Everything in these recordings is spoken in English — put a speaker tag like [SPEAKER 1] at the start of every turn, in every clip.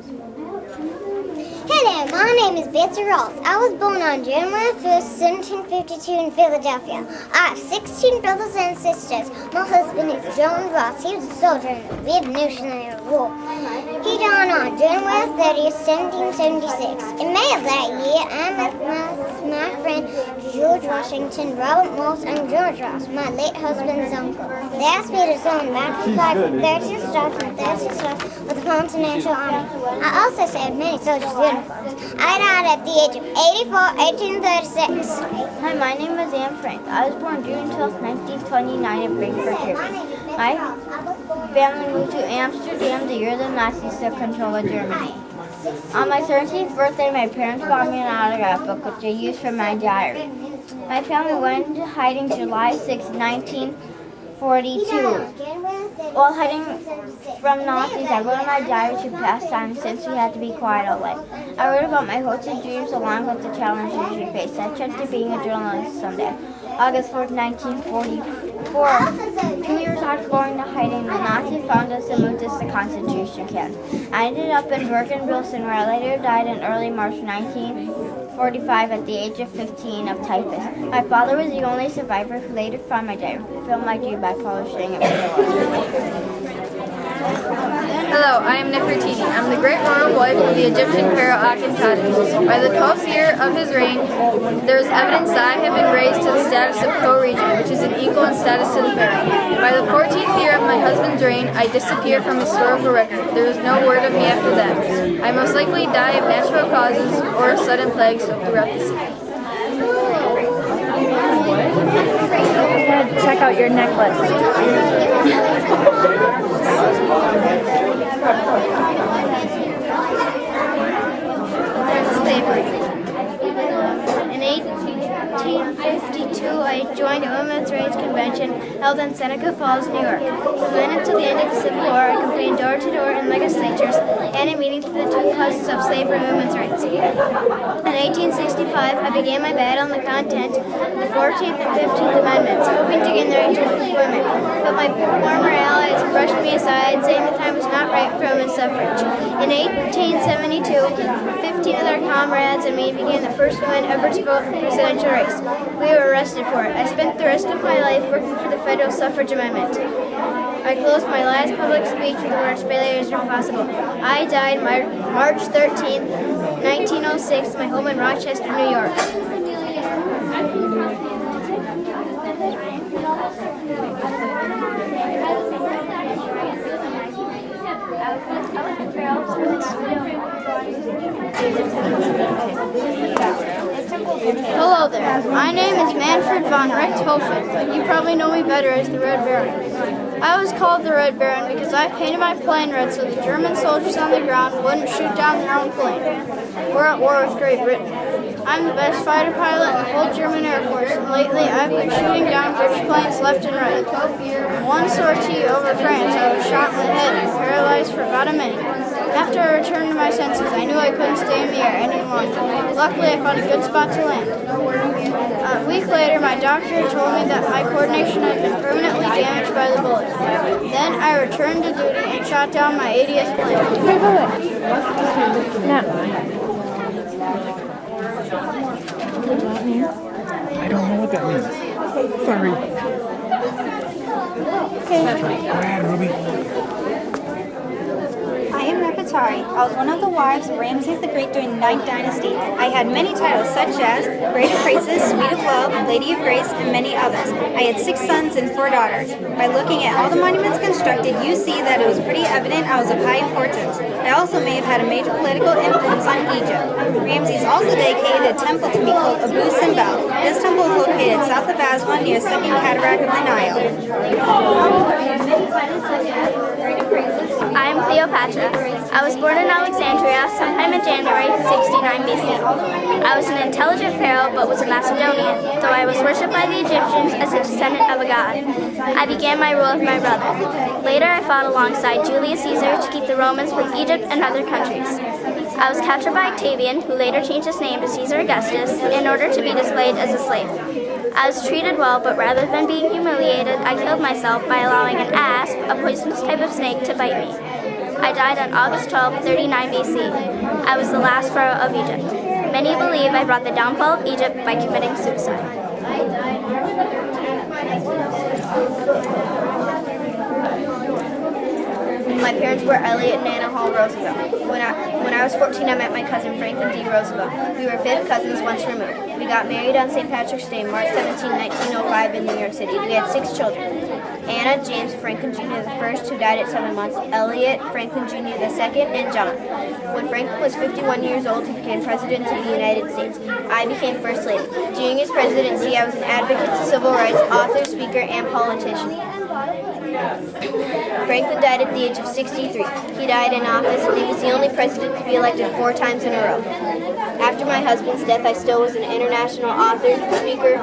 [SPEAKER 1] Hello, my name is Betsy Ross. I was born on January 1st, 1752 in Philadelphia. I have 16 brothers and sisters. My husband is John Ross. He was a soldier in the Revolutionary War. He died on January 30th, 1776. In May of that year, I met my friend George Washington, Robert Morse, and George Ross, my late husband's uncle. They asked me to sign mountain flag with 30 stars with the Continental Army. I also saved many soldiers' uniforms. I died at the age of 84, 1836.
[SPEAKER 2] Hi, my name is Anne Frank. I was born June 12, 1929 in Frankfurt, Germany. My family moved to Amsterdam the year the Nazis took control of Germany. On my 13th birthday, my parents bought me an autograph book, which I used for my diary. My family went into hiding July 6, 1942. While hiding from Nazis, I wrote in my diary to pass time since we had to be quiet all day. I wrote about my hopes and dreams along with the challenges we faced. I tried to being a journalist someday. August 4th, 1944. 2 years after going to hiding, the Nazis found us and moved us to concentration camps. I ended up in Bergen-Belsen, where I later died in early March 1945 at the age of 15 of typhus. My father was the only survivor who later found my diary. Filmed my dream by polishing it.
[SPEAKER 3] Hello, I am Nefertiti. I'm the great royal wife of the Egyptian pharaoh Akhenaten. By the 12th year of his reign, there is evidence that I have been raised to the status of co-regent, which is an equal in status to the pharaoh. By the 14th year of my husband's reign, I disappeared from historical record. There is no word of me after that. I most likely die of natural causes or sudden plagues throughout the sea.
[SPEAKER 4] Check out your necklace.
[SPEAKER 2] Slavery. In 1852, I joined a women's rights convention held in Seneca Falls, New York. Then until the end of the Civil War, I campaigned door to door in legislatures and in meetings for the two causes of slavery and women's rights. In 1865, I began my battle on the content of the 14th and 15th Amendments, hoping to gain the right to vote for women. But my former allies brushed me aside, saying the time was not right for women's suffrage. In 1872, 15 of their comrades and me became the first women ever to vote in the presidential race. We were arrested for it. I spent the rest of my life working for the federal suffrage amendment. I closed my last public speech with the words, "Failure is impossible." I died March 13, 1906, my home in Rochester, New York.
[SPEAKER 3] Hello there. My name is Manfred von Richthofen, but you probably know me better as the Red Baron. I was called the Red Baron because I painted my plane red so the German soldiers on the ground wouldn't shoot down their own plane. We're at war with Great Britain. I'm the best fighter pilot in the whole German Air Force, and lately I've been shooting down British planes left and right. In one sortie over France, I was shot in the head and paralyzed for about a minute. After I returned to my senses, I knew I couldn't stay in the air any longer. Luckily, I found a good spot to land. A week later, my doctor told me that my coordination had been permanently damaged by the bullet. Then I returned to duty and shot down my 80th plane.
[SPEAKER 5] I don't know what that means. Sorry.
[SPEAKER 4] Okay.
[SPEAKER 5] Go ahead, Ruby.
[SPEAKER 4] I am Nefertari. I was one of the wives of Ramses the Great during the 9th dynasty. I had many titles such as Great of Praises, Sweet of Love, Lady of Grace, and many others. I had 6 sons and 4 daughters. By looking at all the monuments constructed, you see that it was pretty evident I was of high importance. I also may have had a major political influence on Egypt. Ramses also dedicated a temple to me called Abu Simbel. This temple is located south of Aswan near the Second Cataract of the Nile.
[SPEAKER 2] I am Cleopatra. I was born in Alexandria sometime in January 69 BC. I was an intelligent pharaoh but was a Macedonian, though I was worshipped by the Egyptians as a descendant of a god. I began my rule with my brother. Later I fought alongside Julius Caesar to keep the Romans from Egypt and other countries. I was captured by Octavian, who later changed his name to Caesar Augustus, in order to be displayed as a slave. I was treated well, but rather than being humiliated, I killed myself by allowing an asp, a poisonous type of snake, to bite me. I died on August 12, 39 BC. I was the last pharaoh of Egypt. Many believe I brought the downfall of Egypt by committing suicide. My parents were Elliot and Anna Hall Roosevelt. When I was 14, I met my cousin Franklin D. Roosevelt. We were fifth cousins once removed. We got married on St. Patrick's Day, March 17, 1905 in New York City. We had 6 children. Anna James Franklin Jr. the first, who died at 7 months, Elliot Franklin Jr. the second, and John. When Franklin was 51 years old, he became president of the United States. I became first lady. During his presidency, I was an advocate to civil rights, author, speaker, and politician. Franklin died at the age of 63. He died in office, and he was the only president to be elected 4 times in a row. After my husband's death, I still was an international author, speaker,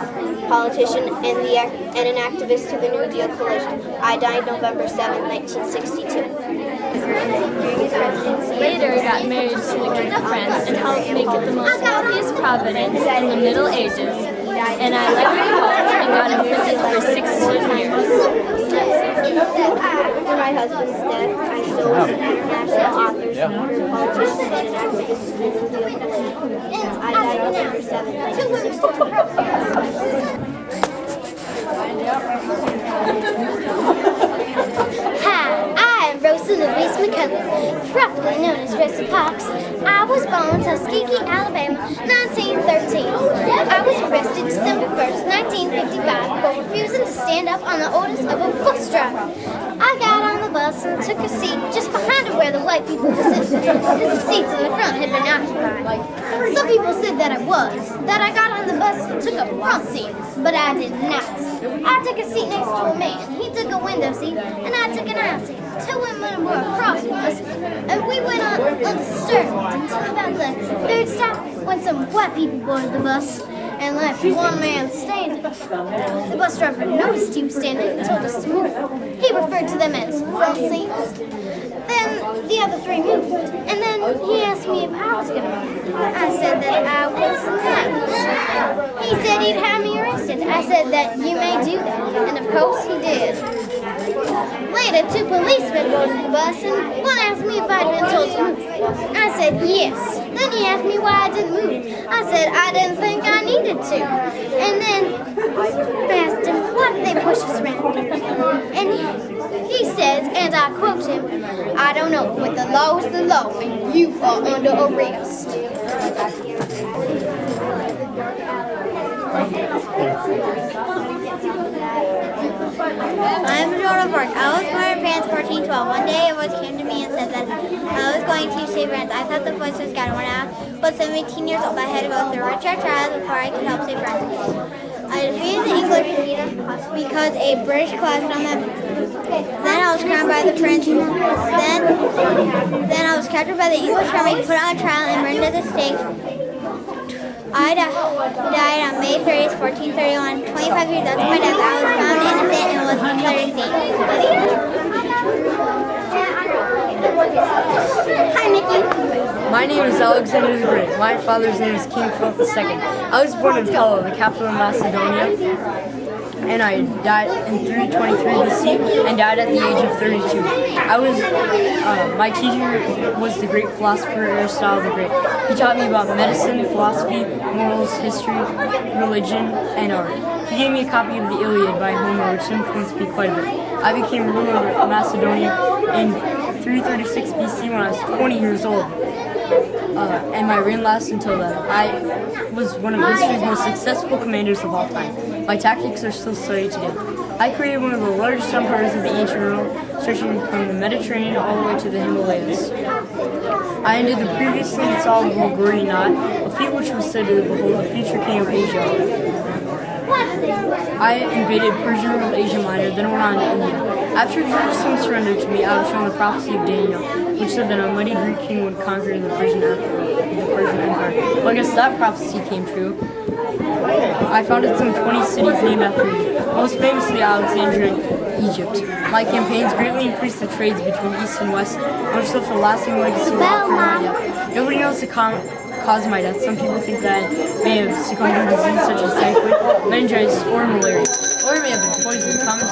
[SPEAKER 2] politician, and an activist to the New Deal Coalition. I died November 7, 1962.
[SPEAKER 6] Later, I got married to the King of France and helped make it the most wealthiest province in the Middle Ages. And I left the court and got imprisoned for 16 years.
[SPEAKER 2] After my husband's death, I still was an international author, speaker, politician, and an activist to the New Deal Coalition. I died November 7, 1962.
[SPEAKER 1] Hi, I am Rosa Louise McCullough, properly known as Rosa Parks. I was born in Tuskegee, Alabama, 1913. I was arrested December 1st, 1955 for refusing to stand up on the orders of a bus driver. I got on the bus and took a seat just behind it where the white people were sitting, because the seats in the front had been occupied. Some people said that I got on the bus and took a front seat, but I did not. I took a seat next to a man. He took a window seat, and I took an aisle seat. 2 women were across from us, and we went undisturbed until about the 3rd stop when some white people boarded the bus and left one man standing. The bus driver noticed he was standing and told us to move. He referred to them as front seats. Then the other 3 moved, and then he asked me if I was going to move. I said that I was not. He said he'd have me arrested. I said that you may do that, and of course he did. Later, 2 policemen boarded the bus, and one asked me if I'd been told to move. I said yes. Then he asked me why I didn't move. I said I didn't think I needed to. And then I asked him, why did they push us around? And he says, and I quote him, I don't know, but the law's the law, and you are under arrest.
[SPEAKER 7] I'm Jonah Park. I was born in France 1412. One day a voice came to me and said that I was going to save France. I thought the voice was God. When I was 17 years old, I had to go through Richard trials before I could help save France. I defeated the English because a British collapsed on them. Then I was crowned by the prince. Then I was captured by the English army, put on trial, and burned at the stake. I died on May 30th, 1431. 25 years after my death, I was found innocent and was declared saint. Hi, Mickey.
[SPEAKER 8] My name is Alexander the Great. My father's name is King Philip II. I was born in Pella, the capital of Macedonia, and I died in 323 BC and died at the age of 32. My teacher was the great philosopher Aristotle the Great. He taught me about medicine, philosophy, morals, history, religion, and art. He gave me a copy of the Iliad by Homer, which influenced me quite a bit. I became ruler of Macedonia in 336 BC when I was 20 years old. And my reign lasted until then. I was one of history's most successful commanders of all time. My tactics are still studied today. I created one of the largest empires of the ancient world, stretching from the Mediterranean all the way to the Himalayas. I ended the previously insolvable Gordian knot, a feat which was said to behold the future king of Asia. I invaded Persia ruled Asia Minor, then went on to India. After Jerusalem surrendered to me, I was shown the prophecy of Daniel, which said that a mighty Greek king would conquer the Persian Empire. Well, I guess that prophecy came true. I founded some 20 cities named after me, most famously Alexandria, Egypt. My campaigns greatly increased the trades between East and West, which left a lasting legacy after my death. Nobody knows the cause of my death. Some people think that I may have succumbed to disease such as typhoid, meningitis, or malaria. Or it may have been poison. Common